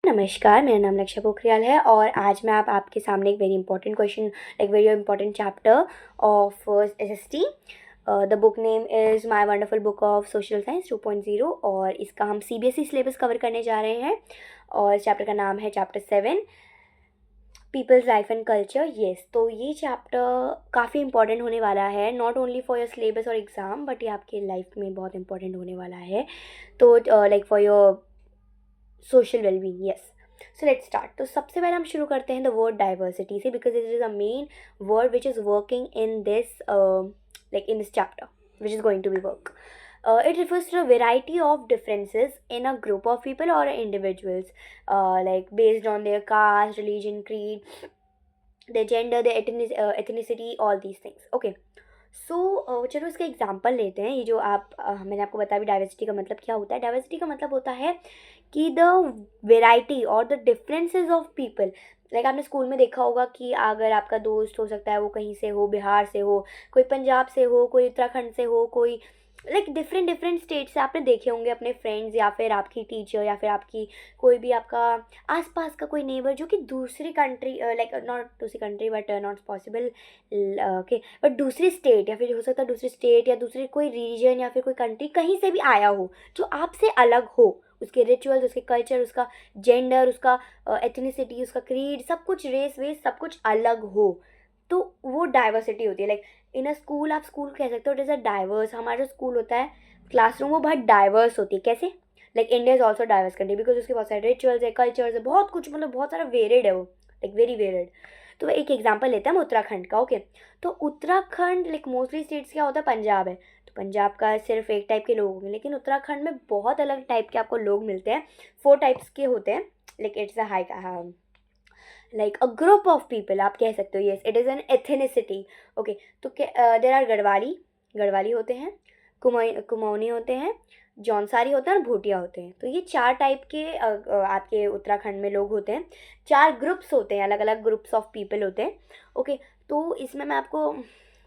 नमस्कार, मेरा नाम लक्ष्य पोखरियाल है और आज मैं आपके सामने एक very important question very important chapter of SST. The book name is my wonderful book of social science 2.0 और इसका हम सीबीएसई सिलेबस कवर करने जा रहे हैं और इस चैप्टर का नाम है chapter 7 people's life and culture. Yes, तो ये चैप्टर काफ़ी इंपॉर्टेंट होने वाला है, not only for your syllabus और एग्ज़ाम बट ये आपके लाइफ में बहुत इंपॉर्टेंट होने वाला है। तो like for your social wellbeing. Yes, so let's start. तो सबसे पहले हम शुरू करते हैं द वर्ड डाइवर्सिटी से, because it is a main word which is working in this like in this chapter which is going to be work. It refers to a variety of differences in a group of people or individuals, like based on their caste, religion, creed, their gender, their ethnicity, all these things. Okay, सो चलो इसका example लेते हैं। ये जो मैंने आपको बताया भी डाइवर्सिटी का मतलब क्या होता है। डाइवर्सिटी का मतलब होता है कि द वेराइटी और the differences of people. Like आपने स्कूल में देखा होगा कि अगर आपका दोस्त हो सकता है वो कहीं से हो, बिहार से हो, कोई पंजाब से हो, कोई उत्तराखंड से हो, कोई लाइक डिफरेंट डिफरेंट स्टेट से आपने देखे होंगे अपने फ्रेंड्स या फिर आपकी टीचर या फिर आपकी कोई भी आपका आसपास का कोई नेबर जो कि दूसरी कंट्री, लाइक नॉट दूसरी country but not possible, okay, but दूसरी स्टेट या फिर हो सकता है दूसरी स्टेट या दूसरी कोई रीजन या फिर कोई कंट्री कहीं से भी आया हो जो आपसे अलग हो। उसके रिचुअल्स, उसके कल्चर, उसका जेंडर, उसका एथनिसिटी, उसका क्रीड, सब कुछ, रेस वेस सब कुछ अलग हो, तो वो डाइवर्सिटी होती है। लाइक इन अ स्कूल, आप स्कूल कह सकते हो इट इज़ अ डाइवर्स। हमारा जो स्कूल होता है क्लासरूम, वो बहुत डाइवर्स होती है। कैसे? Like India is also diverse country because उसके बहुत सारे रिचुअल्स है, कल्चर्स है, बहुत कुछ, मतलब बहुत सारा वेरिड है वो, लाइक वेरी वेरिड। तो एक एग्जाम्पल लेते हैं हम उत्तराखंड का। ओके, तो उत्तराखंड लाइक मोस्टली स्टेट्स क्या होता है, पंजाब है, तो पंजाब का सिर्फ एक टाइप के लोग होंगे, लेकिन उत्तराखंड में बहुत अलग टाइप के आपको लोग मिलते हैं। 4 टाइप्स के होते हैं। Like it's a high, like a group of people आप कह सकते हो। Yes, it is an ethnicity. Okay, तो देर आर गढ़वाली, गढ़वाली होते हैं, कुमाऊनी होते हैं, जौनसारी होते हैं और भूटिया होते हैं। तो ये 4 टाइप के आपके उत्तराखंड में लोग होते हैं। 4 ग्रुप्स होते हैं, अलग अलग ग्रुप्स ऑफ पीपल होते हैं। ओके, तो इसमें मैं आपको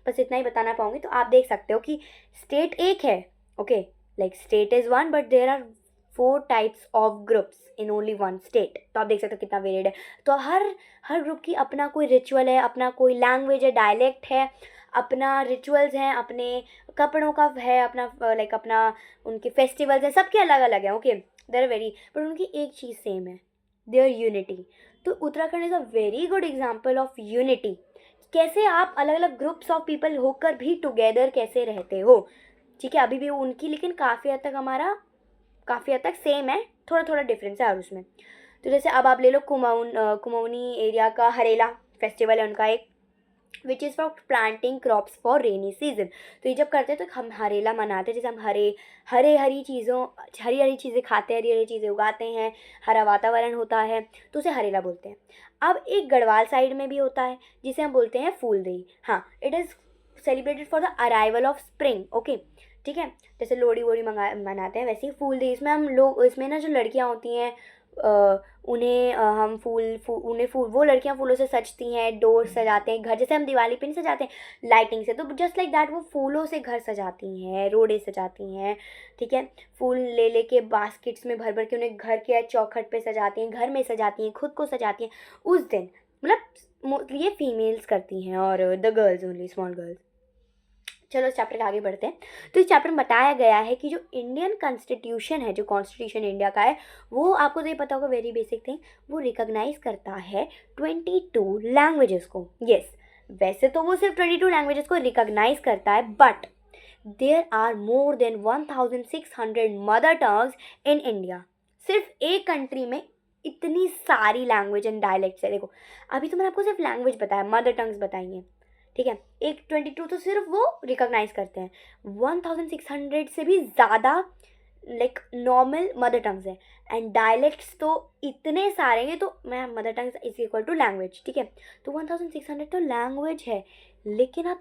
बस इतना ही बताना पाऊँगी। तो आप देख सकते हो कि स्टेट एक है। Okay, like state is one but there are 4 types of groups in only one state. तो आप देख सकते हो कितना वेरिड है। तो हर ग्रुप की अपना कोई रिचुअल है, अपना कोई लैंग्वेज है, डायलेक्ट है, अपना रिचुअल्स हैं, अपने कपड़ों का है, अपना लाइक अपना उनके फेस्टिवल्स हैं, सबके अलग अलग हैं। ओके, देर वेरी, पर उनकी एक चीज़ सेम है, देयर यूनिटी। तो Uttarakhand is a very good example of unity. कैसे आप अलग अलग ग्रुप्स ऑफ पीपल होकर भी टुगेदर कैसे रहते हो। ठीक है, अभी भी उनकी, लेकिन काफ़ी हद तक सेम है, थोड़ा थोड़ा डिफरेंस है और उसमें। तो जैसे अब आप ले लो कुमाऊनी एरिया का हरेला फेस्टिवल है उनका एक, which is for planting crops for rainy season. तो ये जब करते हैं तो हम हरेला मनाते हैं, जैसे हम हरी हरी चीज़ें खाते हैं, हरी हरी चीज़ें उगाते हैं, हरा वातावरण होता है, तो उसे हरेला बोलते हैं। अब एक गढ़वाल साइड में भी होता है जिसे हम बोलते हैं फूलदेई। हाँ, it is celebrated for the arrival of spring. Okay, ठीक है, जैसे लोहड़ी वोड़ी मनाते हैं वैसे ही फूलदेई। इसमें हम लोग, इसमें ना जो लड़कियां होती हैं हम उन्हें फूल, वो लड़कियां फूलों से सजती हैं, डोर सजाते हैं, घर जैसे हम दिवाली पे नहीं सजाते हैं लाइटिंग से, तो जस्ट लाइक दैट वो फूलों से घर सजाती हैं, रोडे सजाती हैं। ठीक है, फूल ले लेके बास्केट्स में भर भर के उन्हें घर के चौखट पे सजाती हैं, घर में सजाती हैं, खुद को सजाती हैं उस दिन। मतलब ये फीमेल्स करती हैं और the girls only, small girls. चलो इस चैप्टर के आगे बढ़ते हैं। तो इस चैप्टर में बताया गया है कि जो इंडियन कॉन्स्टिट्यूशन है, जो कॉन्स्टिट्यूशन इंडिया का है, वो आपको तो ये पता होगा, वेरी बेसिक थिंग, वो रिकॉग्नाइज करता है 22 लैंग्वेजेस को। यस, वैसे तो वो सिर्फ 22 लैंग्वेजेस को रिकॉग्नाइज करता है, but there are more than 1600 mother tongues in India. सिर्फ एक कंट्री में इतनी सारी लैंग्वेज एंड डायलेक्ट्स है। देखो, अभी तो मैंने आपको सिर्फ लैंग्वेज बताया, मदर टंग्स बताई, ठीक है, एक 22 तो सिर्फ वो रिकॉग्नाइज करते हैं, 1600 से भी ज़्यादा लाइक नॉर्मल मदर टंग्स है, एंड डायलेक्ट्स तो इतने सारे हैं। तो मैं mother tongues is equal to language, ठीक है, तो 1600 तो लैंग्वेज है। लेकिन आप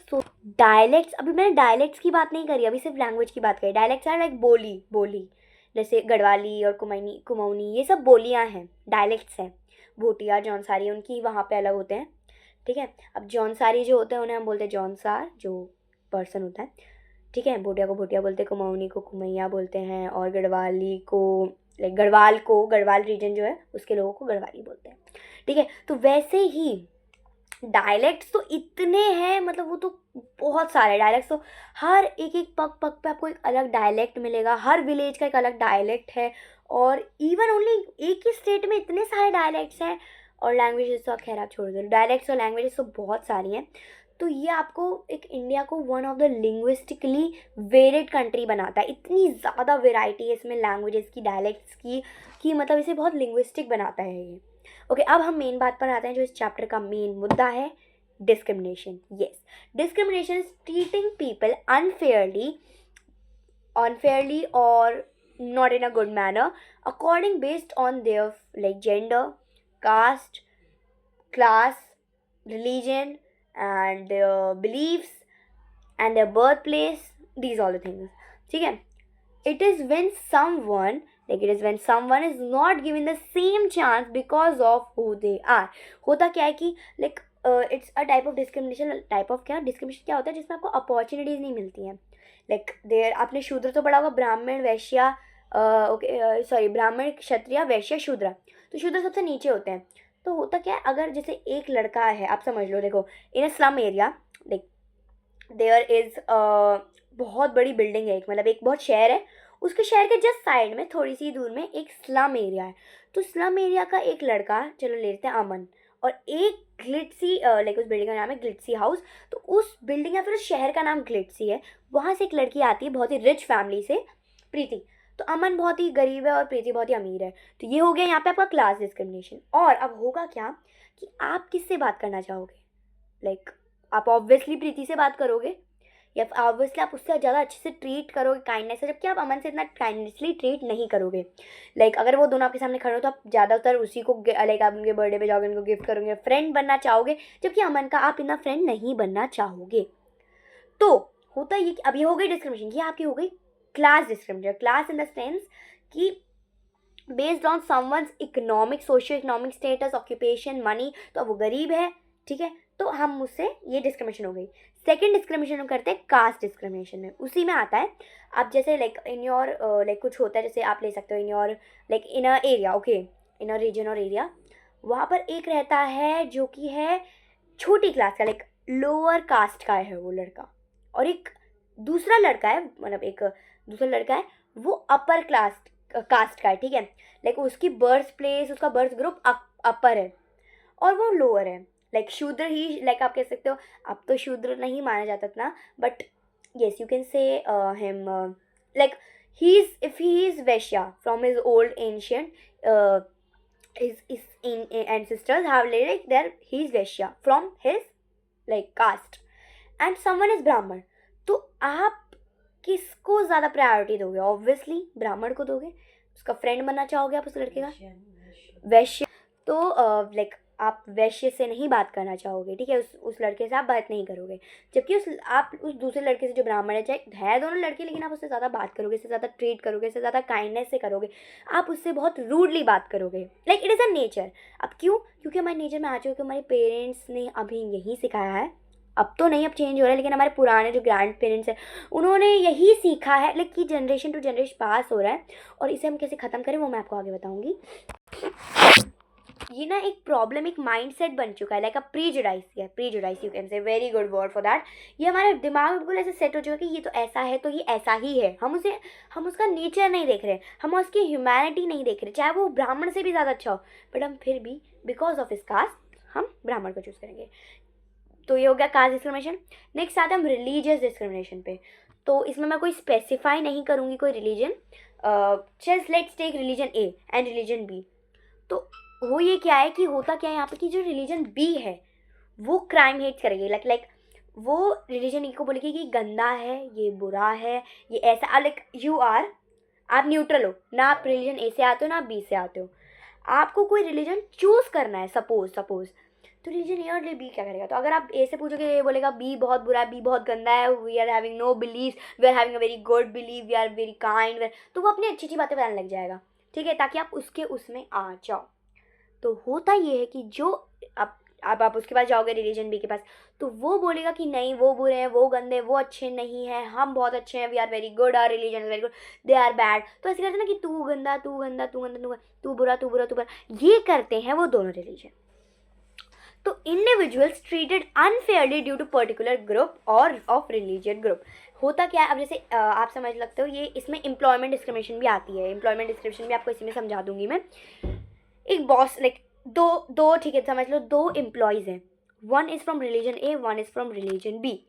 डायलेक्ट्स, अभी मैंने डायलेक्ट्स की बात नहीं करी, अभी सिर्फ लैंग्वेज की बात करी। डायलेक्ट्स आर लाइक बोली बोली, जैसे गढ़वाली और कुमाऊनी ये सब बोलियाँ हैं, डायलेक्ट्स हैं। भोटिया, जौनसारी उनकी वहाँ पे अलग होते हैं। ठीक है, अब जौनसारी जो होते हैं उन्हें हम बोलते हैं जौनसार, जो पर्सन होता है। ठीक है, भोटिया को भोटिया बोलते हैं, कुमाऊनी को कुमैया बोलते हैं, और गढ़वाली को लाइक गढ़वाल रीजन जो है उसके लोगों को गढ़वाली बोलते हैं, ठीक है। तो वैसे ही डायलेक्ट्स तो इतने हैं, मतलब वो तो बहुत सारे डायलेक्ट्स, तो हर एक एक पग पग पे आपको एक अलग डायलेक्ट मिलेगा, हर विलेज का एक अलग डायलेक्ट है, और इवन ओनली एक ही स्टेट में इतने सारे डायलेक्ट्स हैं। और लैंग्वेजेस तो आप खैर आप छोड़ दो, डायलेक्ट्स और लैंग्वेजेस तो बहुत सारी हैं। तो ये आपको एक इंडिया को one of the linguistically varied country बनाता है। इतनी ज़्यादा वेराइटी है इसमें लैंग्वेजेस की, डायलेक्ट्स की, कि मतलब इसे बहुत लिंग्विस्टिक बनाता है ये। ओके, अब हम मेन बात पर आते हैं जो इस चैप्टर का मेन मुद्दा है, discrimination. Yes, discrimination is treating people unfairly or not in a good manner according based on their like gender, caste, class, religion, and their beliefs and their birthplace, these all the things, ठीक है। it is when someone is not given the same chance because of who they are। होता क्या है कि like it's a type of discrimination, discrimination क्या होता है जिसमें आपको अपॉर्चुनिटीज़ नहीं मिलती हैं। लाइक देयर आपने शूद्र तो पढ़ा होगा, ब्राह्मण वैश्य, ब्राह्मण क्षत्रिय वैश्य शूद्र, तो शूद्र सबसे नीचे होते हैं। तो होता क्या है, अगर जैसे एक लड़का है, आप समझ लो, देखो in a slum area, like there is बहुत बड़ी बिल्डिंग है एक, मतलब एक बहुत शहर है, उसके शहर के जस्ट साइड में थोड़ी सी दूर में एक स्लम एरिया है। तो स्लम एरिया का एक लड़का, चलो ले लेते हैं अमन, और एक ग्लिट्सी, लाइक उस बिल्डिंग का नाम है ग्लिट्सी हाउस, तो उस बिल्डिंग या फिर उस शहर का नाम ग्लिट्सी है, वहाँ से एक लड़की आती है बहुत ही रिच फैमिली से, प्रीति। तो अमन बहुत ही गरीब है और प्रीति बहुत ही अमीर है। तो ये हो गया यहाँ पे आपका क्लास डिस्क्रिमिनेशन। और अब होगा क्या कि आप किससे बात करना चाहोगे, लाइक आप ऑब्वियसली प्रीति से बात करोगे, या ऑब्वियसली आप उससे ज़्यादा अच्छे से ट्रीट करोगे काइंडनेस से, जबकि आप अमन से इतना काइंडनेसली ट्रीट नहीं करोगे। लाइक अगर वो दोनों आपके सामने खड़े हो तो आप ज़्यादातर उसी को, लाइक आप उनके बर्थडे पे जाओगे, उनको गिफ्ट करोगे, फ्रेंड बनना चाहोगे, जबकि अमन का आप इतना फ्रेंड नहीं बनना चाहोगे। तो होता ये कि अब ये हो गई डिस्क्रिमिनेशन, ये आपकी हो गई class discrimination. Class in the sense कि based on someone's economic, socio economic status, occupation, money, तो अब वो गरीब है, ठीक है, तो हम उससे, ये डिस्क्रिमिनेशन हो गई। सेकंड डिस्क्रिमिनेशन हम करते हैं कास्ट डिस्क्रिमिनेशन में, उसी में आता है। आप जैसे लाइक इन योर लाइक कुछ होता है, जैसे आप ले सकते हो in your like in a area, okay, in a region और एरिया, वहाँ पर एक रहता है जो कि है छोटी क्लास का, लाइक लोअर कास्ट का है वो लड़का, और एक दूसरा लड़का है, मतलब एक दूसरा लड़का है वो अपर क्लास कास्ट का है, ठीक है। लाइक उसकी बर्थ प्लेस, उसका बर्थ ग्रुप अपर है और वो लोअर है, लाइक शूद्र ही, लाइक आप कह सकते हो, अब तो शूद्र नहीं माना जाता था, but yes you can say him, like he is, if he is Vaishya from his old ancient his ancestors have like there he is Vaishya from his like caste, and someone is Brahman, तो आप किसको ज़्यादा priority दोगे? Obviously ब्राह्मण को दोगे, उसका friend बनना चाहोगे आप उस लड़के का, वैश्य। तो लाइक आप वैश्य से नहीं बात करना चाहोगे, ठीक है, उस लड़के से आप बात नहीं करोगे, जबकि आप उस दूसरे लड़के से जो ब्राह्मण है, चाहे है दोनों लड़के, लेकिन आप उससे ज़्यादा बात करोगे, उससे ज़्यादा ट्रीट करोगे, उससे ज़्यादा काइंडनेस से करोगे, आप उससे बहुत रूडली बात करोगे, like it is a nature. अब क्यों? क्योंकि हमारे नेचर में आ चुके, हमारे पेरेंट्स ने अभी यही सिखाया है, अब तो नहीं, अब चेंज हो रहा है, लेकिन हमारे पुराने जो ग्रैंड पेरेंट्स हैं उन्होंने यही सीखा है, लाइक कि जनरेशन टू जनरेशन पास हो रहा है, और इसे हम कैसे ख़त्म करें वो मैं आपको आगे बताऊँगी। ये ना एक प्रॉब्लम, एक माइंडसेट बन चुका है, लाइक अ प्रीजुडाइस, या prejudice you can say, very good word for that. ये हमारे दिमाग में बिल्कुल ऐसे सेट हो चुका है कि ये तो ऐसा है तो ये ऐसा ही है, हम उसका नेचर नहीं देख रहे, हम उसकी ह्यूमैनिटी नहीं देख रहे, चाहे वो ब्राह्मण से भी ज़्यादा अच्छा हो, बट हम फिर भी बिकॉज ऑफ इस कास्ट हम ब्राह्मण को चूज़ करेंगे। तो ये हो गया कास्ट डिस्क्रिमिनेशन। नेक्स्ट आता है हम रिलीजियस डिस्क्रिमिनेशन पे। तो इसमें मैं कोई स्पेसिफाई नहीं करूँगी कोई religion, just let's take religion A and religion B. तो वो ये क्या है कि होता क्या है यहाँ पे कि जो रिलीजन बी है वो क्राइम हेट करेगी, लाइक वो रिलीजन ई को बोलेगी कि गंदा है, ये बुरा है, ये ऐसा, लाइक आप न्यूट्रल हो ना, आप रिलीजन ए से आते हो ना आप बी से आते हो, आपको कोई रिलीजन चूज़ करना है, सपोज तो रिलीजन ए और बी क्या करेगा? तो अगर आप ए से पूछोगे ये बोलेगा बी बहुत बुरा है, बी बहुत गंदा है, we are having no believe, we are having a very good believe, we are very kind, तो वो अपनी अच्छी अच्छी बातें बताने लग जाएगा, ठीक है, ताकि आप उसमें आ जाओ। तो होता ये है कि जो अब आप उसके पास जाओगे रिलीजन बी के पास, तो वो बोलेगा कि नहीं वो बुरे हैं, वो गंदे, वो अच्छे नहीं हैं, हम बहुत अच्छे हैं, we are very good, our religion is very good, they are bad. तो ऐसे करते हैं ना कि तू गंदा, तू गंदा, तू गंदा, तू बुरा, तू बुरा, तू बुरा, ये करते हैं वो दोनों रिलीजन। तो individuals treated unfairly due to particular group और ऑफ रिलीजियस ग्रुप। होता क्या है, अब जैसे आप समझ लगते हो, ये इसमें एम्प्लॉयमेंट डिस्क्रिमिनेशन भी आती है। एम्प्लॉयमेंट डिस्क्रिमिनेशन भी आपको इसी में समझा दूंगी मैं। एक बॉस लाइक दो ठीक है समझ लो, दो एम्प्लॉयज़ हैं, one is from religion A, one is from religion B.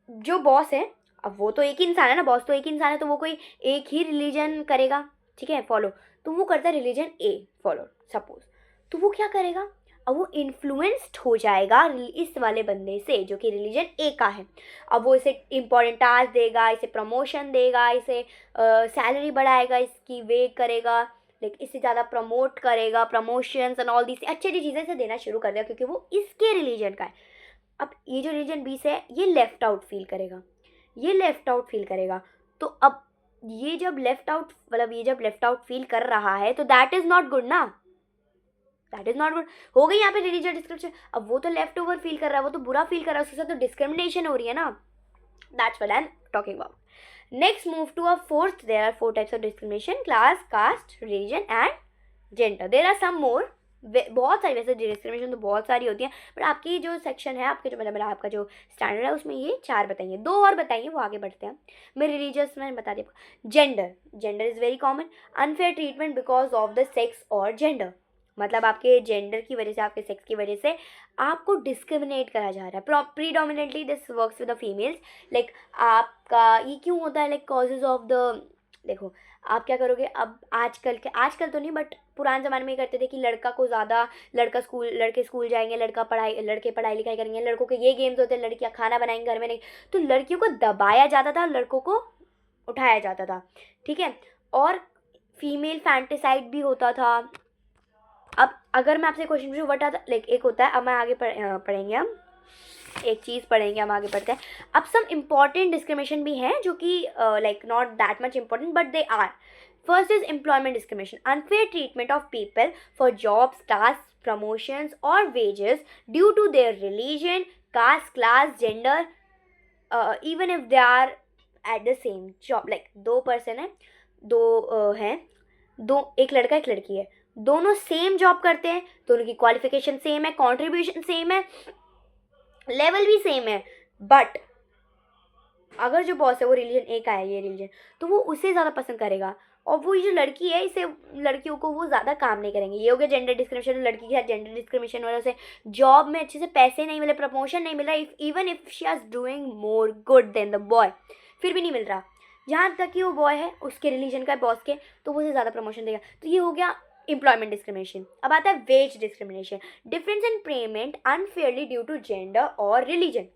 जो बॉस है, अब वो तो एक ही इंसान है ना, बॉस तो एक ही इंसान है, तो वो कोई एक ही रिलीजन करेगा, ठीक है, फॉलो। तो वो करता है रिलीजन ए फॉलो सपोज। तो वो क्या करेगा, अब वो इन्फ्लुएंस्ड हो जाएगा इस वाले बंदे से जो कि रिलीजन ए का है। अब वो इसे इंपॉर्टेंट टास्क देगा, इसे प्रमोशन देगा, इसे सैलरी बढ़ाएगा, इसकी वे करेगा, लाइक इससे ज़्यादा प्रमोट करेगा, प्रमोशंस एंड ऑल दिस अच्छी अच्छी चीज़ें इसे देना शुरू कर देगा क्योंकि वो इसके रिलीजन का है। अब ये जो रिलीजन बी से है, ये लेफ्ट आउट फील करेगा, ये लेफ्ट आउट फील करेगा। तो अब ये जब लेफ्ट आउट मतलब ये जब लेफ्ट आउट फील कर रहा है तो दैट इज़ नॉट गुड ना, दैट इज़ नॉट गुड। हो गई यहाँ पे रिलीजियस डिस्क्रिप्शन। अब वो तो लेफ्ट ओवर फील कर रहा है, वो तो बुरा फील कर रहा है, उसके साथ तो डिस्क्रिमिनेशन हो रही है ना। That's what I am talking about. Next move to a fourth, there are 4 types of discrimination, class, caste, religion and gender. There are some more, बहुत सारी, वैसे डिस्क्रिमिनेशन तो बहुत सारी होती है, बट आपकी जो सेक्शन है, आपके जो मतलब आपका जो स्टैंडर्ड है उसमें ये 4 बताइए, 2 और बताइए, वो आगे बढ़ते हैं। मैं रिलीजियस में बता दी। Gender, gender is very common, unfair treatment because of the sex और जेंडर। मतलब आपके जेंडर की वजह से, आपके सेक्स की वजह से आपको डिस्क्रिमिनेट करा जा रहा है। Predominantly this works with the females. Like आपका ये क्यों होता है, लाइक कॉजेज ऑफ द, देखो आप क्या करोगे, अब आजकल तो नहीं बट पुराने ज़माने में ये करते थे कि लड़का को ज़्यादा, लड़के स्कूल जाएंगे, लड़के पढ़ाई लिखाई करेंगे, लड़कों के ये गेम्स होते हैं, लड़कियाँ खाना बनाएंगे घर में नहीं, तो लड़कियों को दबाया जाता था, लड़कों को उठाया जाता था, ठीक है। और फीमेल फैंटिसाइड भी होता था। अब अगर मैं आपसे क्वेश्चन पूछूँ व्हाट आर द, लाइक एक होता है, अब मैं आगे पढ़ेंगे हम एक चीज़ पढ़ेंगे, हम आगे पढ़ते हैं। अब सम इम्पॉर्टेंट डिस्क्रिमिनेशन भी हैं जो कि like not that much important but they are. First is employment discrimination, unfair treatment of people for jobs, task, promotions और wages due to their religion, caste, class, gender, even if they are at the same job. Like 2 person है, हैं दो, एक लड़का एक लड़की है, दोनों सेम जॉब करते हैं, दोनों की क्वालिफिकेशन सेम है, कॉन्ट्रीब्यूशन सेम है, लेवल भी सेम है, बट अगर जो बॉस है वो रिलीजन ए का है, ये रिलीजन, तो वो उसे ज़्यादा पसंद करेगा, और वो जो लड़की है, इसे लड़कियों को वो ज़्यादा काम नहीं करेंगे। ये हो गया जेंडर डिस्क्रिमिनेशन। लड़की के साथ जेंडर डिस्क्रिमिनेशन वजह से जॉब में अच्छे से पैसे नहीं मिले, प्रमोशन नहीं मिला, even if she is doing more good than the boy, फिर भी नहीं मिल रहा। जहाँ तक कि वो बॉय है, उसके रिलीजन का है, बॉस के, तो वो उसे ज़्यादा प्रमोशन देगा। तो ये हो गया एम्प्लॉयमेंट डिस्क्रिमिनेशन। अब आता है wage discrimination, difference in payment unfairly due to gender और रिलीजन।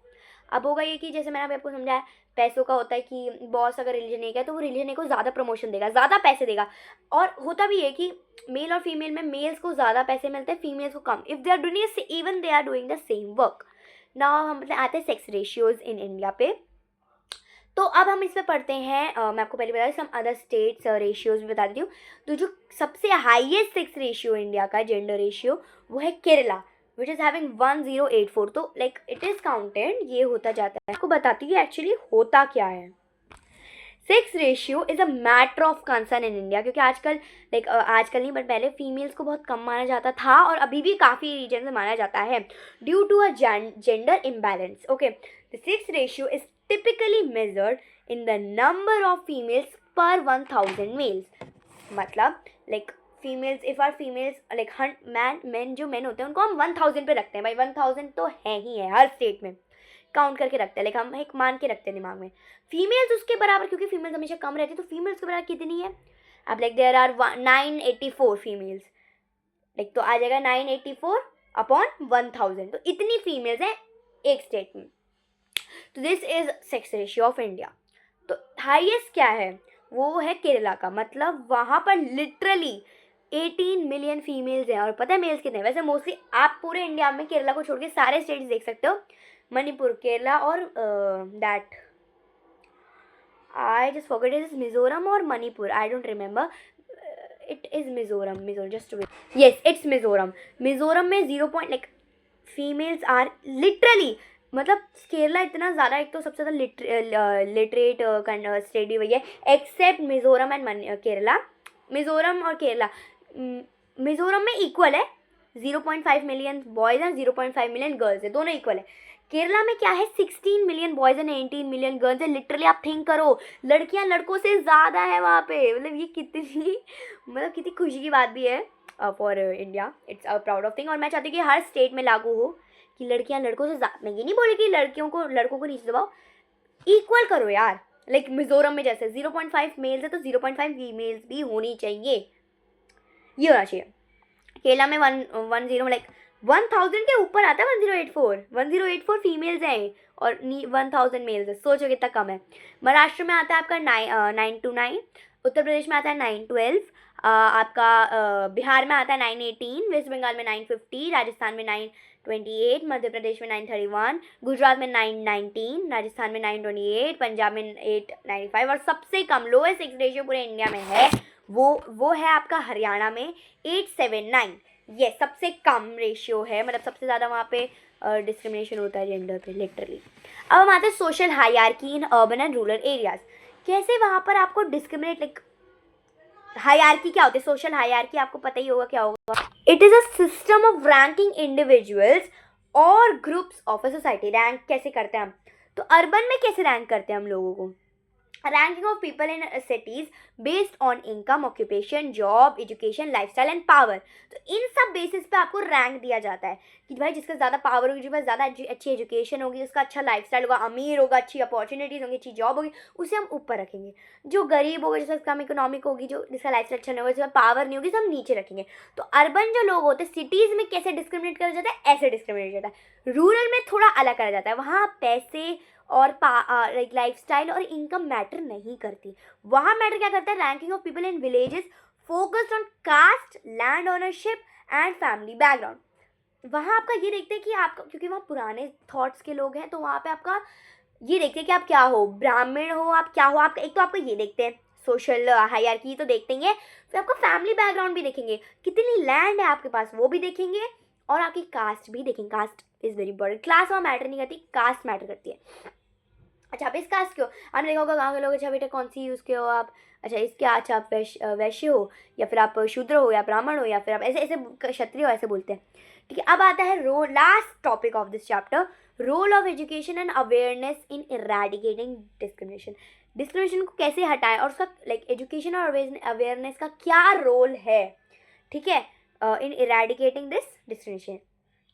अब होगा ये कि जैसे मैंने अभी आपको समझाया, पैसों का होता है कि बॉस अगर रिलीजन ए का है तो वो रिलीजन ए को ज़्यादा प्रमोशन देगा, ज़्यादा पैसे देगा। और होता भी है कि मेल और फीमेल में मेल्स को ज़्यादा पैसे मिलते हैं, फीमेल्स को कम, if they are doing even they are doing the same work. Now हम मतलब आते हैं सेक्स रेशियोज इन इंडिया पे। तो अब हम इसमें पढ़ते हैं, मैं आपको पहले बता दूँ सम अदर स्टेट्स रेशियोज भी बता देती हूँ। तो जो सबसे हाईएस्ट सेक्स रेशियो इंडिया का जेंडर रेशियो, वो है केरला, विच इज़ हैविंग 1084। तो लाइक इट इज़ काउंटेड, ये होता जाता है। आपको बताती हूँ एक्चुअली होता क्या है। Sex ratio is a matter of concern in India, क्योंकि आजकल लाइक आजकल नहीं बट पहले फीमेल्स को बहुत कम माना जाता था, और अभी भी काफ़ी रीजन में माना जाता है, due to a gender imbalance. Okay, the sex ratio is typically measured in the number of females per 1000 males। मतलब like females, if are females like man जो मैन होते हैं उनको हम 1000 पे रखते हैं, भाई 1000 तो है ही है, हर स्टेट में काउंट करके रखते हैं, लाइक हम एक मान के रखते हैं दिमाग में। फीमेल्स उसके बराबर, क्योंकि फीमेल्स हमेशा कम रहती है, तो फीमेल्स के बराबर कितनी है, अब like there are 984 females, like तो आ जाएगा 984 अपॉन 1000, तो इतनी फीमेल्स हैं एक स्टेट में। तो this is sex ratio of India. तो हाईएस्ट क्या है, वो है केरला का, मतलब वहाँ पर लिटरली 18 मिलियन फीमेल्स हैं। और पता है मेल्स कितने हैं, वैसे मोस्टली आप पूरे इंडिया में केरला को छोड़ के सारे स्टेट्स देख सकते हो, मणिपुर, केरला और that I just forget, is Mizoram और Manipur, I don't remember, it is Mizoram just yes it's Mizoram. Mizoram में 0 point like females are literally, मतलब केरला इतना ज़्यादा, एक तो सबसे ज़्यादा लिटरेट स्टेट भी वही है, एक्सेप्ट मिज़ोरम एंड केरला। मिज़ोरम और केरला, मिज़ोरम में इक्वल है, 0.5 मिलियन बॉयज़ हैं, 0.5 मिलियन गर्ल्स है, दोनों इक्वल है। केरला में क्या है, 16 million boys and 18 million girls है। लिटरली आप थिंक करो, लड़कियां लड़कों से ज़्यादा है वहाँ पे। मतलब ये कितनी मतलब कितनी खुशी की बात भी है for India. It's a proud of thing. और मैं चाहती हूँ कि हर स्टेट में लागू हो कि लड़कियां लड़कों से ज़्यादा, मैं ये नहीं बोली कि लड़कों को नीचे दबाओ, इक्वल करो यार। लाइक मिज़ोरम में जैसे 0.5 मेल्स है तो 0.5 फीमेल्स भी होनी चाहिए, ये होना चाहिए। केरला में 110 लाइक 1000 के ऊपर आता है, 1084 फीमेल्स हैं और 1000 मेल्स है। सोचो कितना कम है। महाराष्ट्र में आता है आपका 929, उत्तर प्रदेश में आता है 912, आपका बिहार में आता है 918, वेस्ट बंगाल में 950, राजस्थान में 928, मध्य प्रदेश में 931, गुजरात में 919, राजस्थान में 928, पंजाब में 895 और सबसे कम लोएस्ट सेक्स रेशियो पूरे इंडिया में है वो है आपका हरियाणा में 879। ये सबसे कम रेशियो है, मतलब सबसे ज़्यादा वहाँ पे डिस्क्रिमिनेशन होता है जेंडर पे लिटरली। अब हम आते हैं social hierarchy in urban and rural areas. कैसे वहाँ पर आपको डिस्क्रिमिनेट, लाइक हायरार्की क्या होती है, सोशल हायरार्की आपको पता ही होगा क्या होगा। It is a system of ranking individuals और groups of a society. Rank कैसे करते हैं हम, तो अर्बन में कैसे रैंक करते हैं हम लोगों को, ranking of people in cities based on income, occupation, job, education, lifestyle and power. तो इन सब बेसिस पे आपको रैंक दिया जाता है कि भाई जिसका ज़्यादा पावर होगी, जिसके पास ज़्यादा अच्छी एजुकेशन होगी, उसका अच्छा लाइफस्टाइल होगा, अमीर होगा, अच्छी अपॉर्चुनिटीज़ होंगी, अच्छी जॉब होगी, उसे हम ऊपर रखेंगे। जो गरीब होगा, जिसका कम इकोनॉमिक होगी, जो जिसका लाइफस्टाइल अच्छा नहीं होगा, जिसका पावर नहीं होगी, तो हम नीचे रखेंगे। तो अर्बन जो लोग होते हैं सिटीज़ में कैसे डिस्क्रिमिनेट करा जाता है, ऐसे डिस्क्रिमिनेट किया जाता है। रूरल में थोड़ा अलग करा जाता है, वहाँ पैसे और लाइफस्टाइल और इनकम मैटर नहीं करती। वहाँ मैटर क्या करता है, ranking of people in villages focused on caste, land ownership and family background. वहाँ आपका ये देखते हैं कि आपका, क्योंकि वहाँ पुराने थॉट्स के लोग हैं, तो वहाँ पे आपका ये देखते हैं कि आप क्या हो, ब्राह्मण हो, आप क्या हो, आपका एक तो आपको ये देखते हैं सोशल हायरार्की तो देखते ही है, फिर आपका फैमिली बैकग्राउंड भी देखेंगे, कितनी लैंड है आपके पास वो भी देखेंगे, और आपकी कास्ट भी देखेंगे। Caste is very important. Class वहाँ मैटर नहीं करती, कास्ट मैटर करती है। अच्छा, आप इस कास्ट के हो, आपने देखा होगा गाँव के लोग, अच्छा बेटा कौन सी यूज़ के हो आप, अच्छा इसके, अच्छा आप वैश्य हो, या फिर आप शूद्र हो, या ब्राह्मण हो, या फिर आप ऐसे ऐसे क्षत्रिय हो, ऐसे बोलते हैं। ठीक है, अब आता है last topic of this chapter, role of education and awareness in eradicating discrimination. Discrimination को कैसे हटाएं और उसका लाइक एजुकेशन और अवेयरनेस का क्या रोल है, ठीक है, इन इरेडिकेटिंग दिस डिस्क्रिमिनेशन।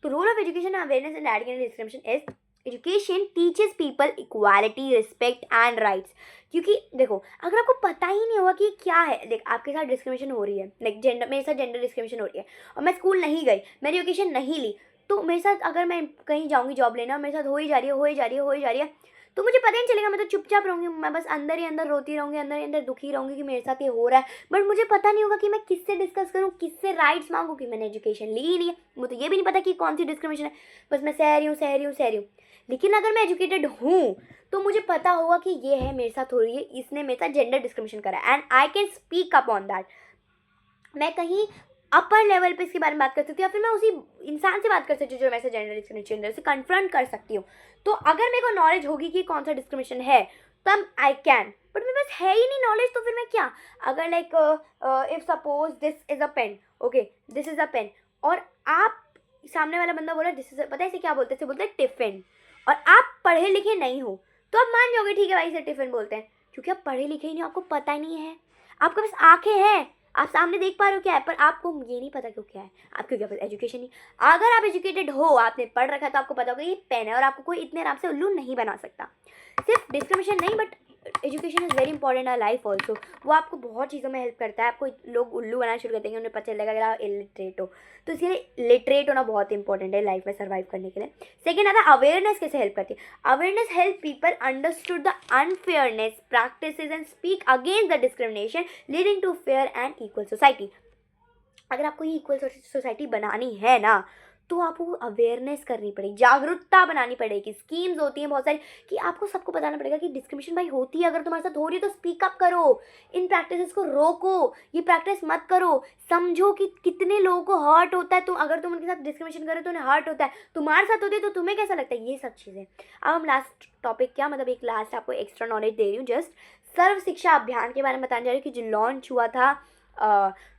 तो role of education and awareness in eradicating discrimination is education teaches people equality, respect and rights. क्योंकि देखो, अगर आपको पता ही नहीं होगा कि क्या है, लाइक आपके साथ डिस्क्रिमिनेशन हो रही है, लाइक जेंडर, मेरे साथ जेंडर डिस्क्रिमिनेशन हो रही है, और मैं स्कूल नहीं गई, मैंने एजुकेशन नहीं ली, तो मेरे साथ अगर मैं कहीं जाऊँगी जॉब लेना, मेरे साथ हो ही जा रही है, तो मुझे पता ही नहीं चलेगा, मैं तो चुपचाप रहूँगी, मैं बस अंदर ही अंदर रोती रहूँगी, अंदर ही अंदर दुखी रहूँगी कि मेरे साथ ये हो रहा है, बट मुझे पता नहीं होगा कि मैं किससे डिस्कस करूँ, किससे राइट्स मांगूँ, कि मैंने एजुकेशन ली ही नहीं है, मुझे तो ये भी नहीं पता कि कौन सी डिस्क्रिमिनेशन है, बस मैं सह रही हूँ। लेकिन अगर मैं एजुकेटेड हूँ तो मुझे पता होगा कि ये है मेरे साथ हो रही है, इसने मेरे साथ जेंडर डिस्क्रिमिनेशन करा है, and I can speak up on that. मैं कहीं अपर लेवल पे इसके बारे में बात कर सकती हूँ, या फिर मैं उसी इंसान से बात कर सकती हूँ जो मेरे से जेंडर डिस्क्रिमिनेशन है, उसे कन्फ्रंट कर सकती हूँ। तो अगर मेरे को नॉलेज होगी कि कौन सा डिस्क्रिमिनेशन है, तब आई कैन, बट मेरे पास है ही नहीं नॉलेज, तो फिर मैं क्या, अगर like if suppose this is a pen, okay this is a pen, और आप सामने वाला बंदा बोला दिस इज, पता है इसे क्या बोलते हैं, इसे बोलते हैं टिफिन, और आप पढ़े लिखे नहीं हो, तो आप मान जाओगे ठीक है भाई इसे टिफिन बोलते हैं, क्योंकि आप पढ़े लिखे ही नहीं हो, आपको पता ही नहीं है, आपके पास आंखें हैं, आप सामने देख पा रहे हो क्या है, पर आपको ये नहीं पता क्यों क्या है, आपको क्या पता, एजुकेशन नहीं। अगर आप एजुकेटेड हो, आपने पढ़ रखा है, तो आपको पता होगा ये पेन है, और आपको कोई इतने आराम से उल्लू नहीं बना सकता। सिर्फ डिस्क्रिमिनेशन नहीं, but education is very important in life also. वो आपको बहुत चीज़ों में हेल्प करता है। आपको लोग उल्लू बनाना शुरू कर देंगे, उन्हें पता चलेगा अगर आप इलिटरेट हो, तो इसलिए लिटरेट होना बहुत इंपॉर्टेंट है लाइफ में सर्वाइव करने के लिए। सेकेंड आता है अवेयरनेस कैसे हेल्प करती है। Awareness help people understood the unfairness practices and speak against the discrimination leading to fair and equal society. अगर आपको ये इक्वल सोसाइटी बनानी है ना, तो आपको अवेयरनेस करनी पड़ेगी, जागरूकता बनानी पड़ेगी। स्कीम्स होती हैं बहुत सारी कि आपको सबको बताना पड़ेगा कि डिस्क्रिमिनेशन भाई होती है, अगर तुम्हारे साथ हो रही है तो स्पीक अप करो, इन प्रैक्टिसेस को रोको, ये प्रैक्टिस मत करो। समझो कि कितने लोगों को हर्ट होता है, तुम अगर तुम उनके साथ डिस्क्रिमिनेशन करो तो उन्हें हर्ट होता है, तुम्हारे साथ होती है तो तुम्हें कैसा लगता है, ये सब चीज़ें। अब हम लास्ट टॉपिक क्या मतलब एक लास्ट आपको एक्स्ट्रा नॉलेज दे रही हूँ, जस्ट सर्व शिक्षा अभियान के बारे में बताने जा रही हूँ कि जो लॉन्च हुआ था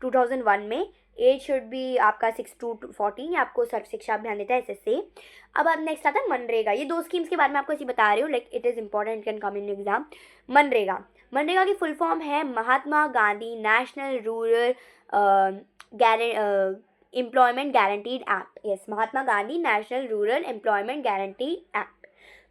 2001 में। एज शुड बी आपका 6 to 14, आपको सर्व शिक्षा अभियान देता है SSA। अब नेक्स्ट आता है मनरेगा। ये 2 स्कीम्स के बारे में आपको ऐसे बता रही हूँ, like it is important, can come in exam. MNREGA, MNREGA की फुल फॉर्म है Mahatma Gandhi national rural employment guaranteed act. Yes, Mahatma Gandhi national rural employment guarantee act.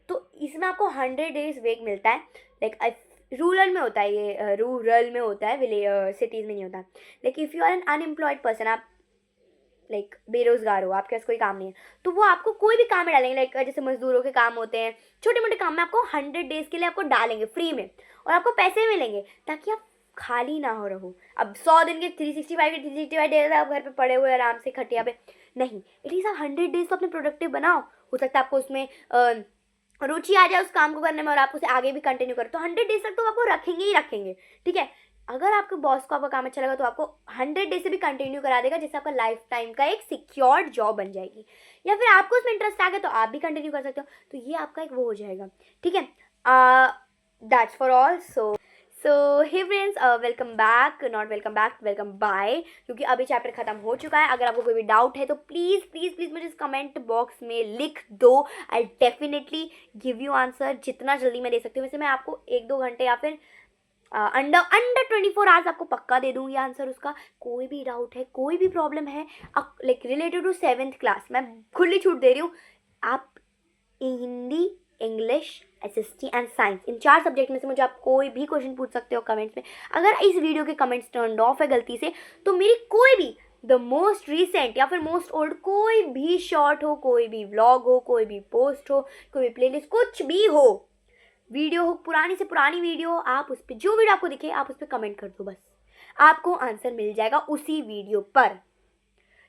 तो इसमें आपको 100 डेज वेक मिलता है, लाइक रूरल में होता है, ये रूरल में होता है, सिटीज़ में नहीं होता। Like if you are an unemployed person, आप लाइक बेरोजगार हो, आपके पास कोई काम नहीं है, तो वो आपको कोई भी काम में डालेंगे, लाइक जैसे मजदूरों के काम होते हैं, छोटे मोटे काम में आपको 100 डेज़ के लिए आपको डालेंगे फ्री में, और आपको पैसे मिलेंगे ताकि आप खाली ना हो रहो। अब 100 दिन के 365 डेज आप घर पे पड़े हुए आराम से खटिया पे नहीं, एटलीस्ट आप 100 डेज तो अपने प्रोडक्टिव बनाओ। हो सकता है आपको उसमें रुचि आ जाए उस काम को करने में और आप उसे आगे भी कंटिन्यू करो, तो 100 डेज तक तो आपको रखेंगे ही रखेंगे, ठीक है। अगर आपके बॉस को आपका काम अच्छा लगा तो आपको 100 डेज से भी कंटिन्यू करा देगा, जिससे आपका लाइफ टाइम का एक सिक्योर्ड जॉब बन जाएगी। या फिर आपको उसमें इंटरेस्ट आ गया तो आप भी कंटिन्यू कर सकते हो, तो ये आपका एक वो हो जाएगा, ठीक है। That's for all. So hey friends, welcome back, not welcome back, welcome bye, क्योंकि अभी चैप्टर खत्म हो चुका है। अगर आपको कोई भी डाउट है तो प्लीज़ प्लीज़ प्लीज़ मुझे कमेंट बॉक्स में लिख दो, I definitely give you answer जितना जल्दी मैं दे सकती हूँ। वैसे मैं आपको 1-2 घंटे या फिर अंडर 24 आवर्स आपको पक्का दे दूँगी आंसर उसका। कोई भी डाउट है, कोई भी प्रॉब्लम है, like related to 7th class, मैं खुली छूट दे रही हूँ। आप Hindi, English, SST and science, in 4 subject में से मुझे आप कोई भी क्वेश्चन पूछ सकते हो कमेंट्स में। अगर इस वीडियो के कमेंट्स टर्न ऑफ है गलती से, तो मेरी कोई भी द मोस्ट रीसेंट या फिर मोस्ट ओल्ड कोई भी शॉर्ट हो, कोई भी व्लॉग हो, कोई भी पोस्ट हो, कोई भी प्लेलिस्ट, कुछ भी हो, वीडियो हो, पुरानी से पुरानी वीडियो हो, आप उस पर जो वीडियो आपको दिखे आप उस पर कमेंट कर दो, बस आपको आंसर मिल जाएगा उसी वीडियो पर,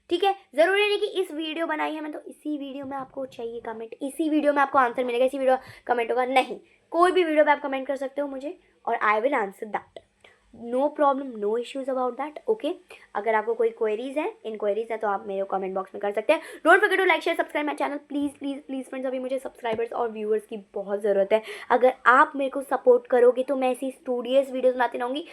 ठीक है। ज़रूरी नहीं कि इस वीडियो बनाई है मैं तो इसी वीडियो में आपको चाहिए कमेंट, इसी वीडियो में आपको आंसर मिलेगा, इसी वीडियो कमेंट होगा, नहीं, कोई भी वीडियो पे आप कमेंट कर सकते हो मुझे और I will answer that, no problem, no issues about that, okay. अगर आपको कोई क्वेरीज है, इंक्वायरीज है, तो आप मेरे कमेंट बॉक्स में कर सकते हैं। Don't forget to like share subscribe my channel, please please please friends. अभी मुझे सब्सक्राइबर्स और व्यूअर्स की बहुत ज़रूरत है। अगर आप मेरे को सपोर्ट करोगे तो मैं ऐसी स्टूडियस वीडियोज़ बनाती रहूँगी,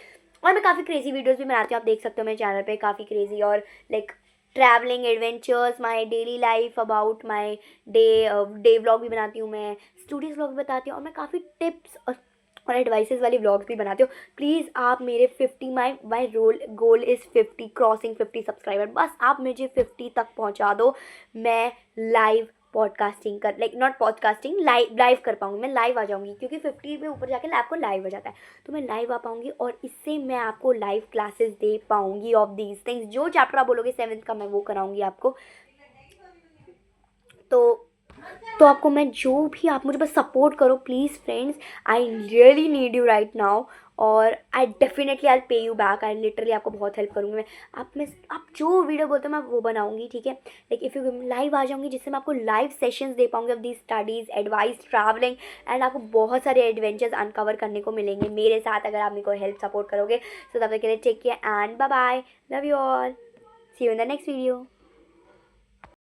और मैं काफ़ी क्रेजी वीडियोज़ भी बनाती हूँ, आप देख सकते हो मेरे चैनल पर, काफ़ी क्रेजी और like travelling adventures, my daily life, about my day vlog भी बनाती हूँ मैं, स्टूडियोज़ व्लॉग भी बताती हूँ, और मैं काफ़ी टिप्स और एडवाइसेस वाली व्लॉग्स भी बनाती हूँ। प्लीज़ आप मेरे 50 माई गोल इज़ 50, क्रॉसिंग 50 सब्सक्राइबर, बस आप मुझे 50 तक पहुँचा दो, मैं लाइव पॉडकास्टिंग कर, लाइक नॉट पॉडकास्टिंग, लाइव कर पाऊँगी, मैं लाइव आ जाऊँगी, क्योंकि 50 में ऊपर जाके आपको लाइव हो जाता है, तो मैं लाइव आ पाऊँगी और इससे मैं आपको लाइव क्लासेस दे पाऊँगी ऑफ दीज थिंग्स। जो चैप्टर आप बोलोगे 7th का मैं वो कराऊँगी आपको। तो आपको मैं जो भी, आप मुझे बस सपोर्ट करो please friends, I really need you right now, और आई डेफिनेटली आई पे यू बैक, आई लिटरली आपको बहुत हेल्प करूँगी मैं। आप जो वीडियो बोलते हो मैं वो बनाऊँगी, ठीक है। लाइक इफ़ यू लाइव आ जाऊँगी, जिससे मैं आपको लाइव सेशंस दे पाऊँगी of the studies, advice, travelling, and आपको बहुत सारे एडवेंचर्स अनकवर करने को मिलेंगे मेरे साथ, अगर आप मेरे को हेल्प सपोर्ट करोगे। सो तब तक के लिए take care and bye bye, love you all, see you in the next video.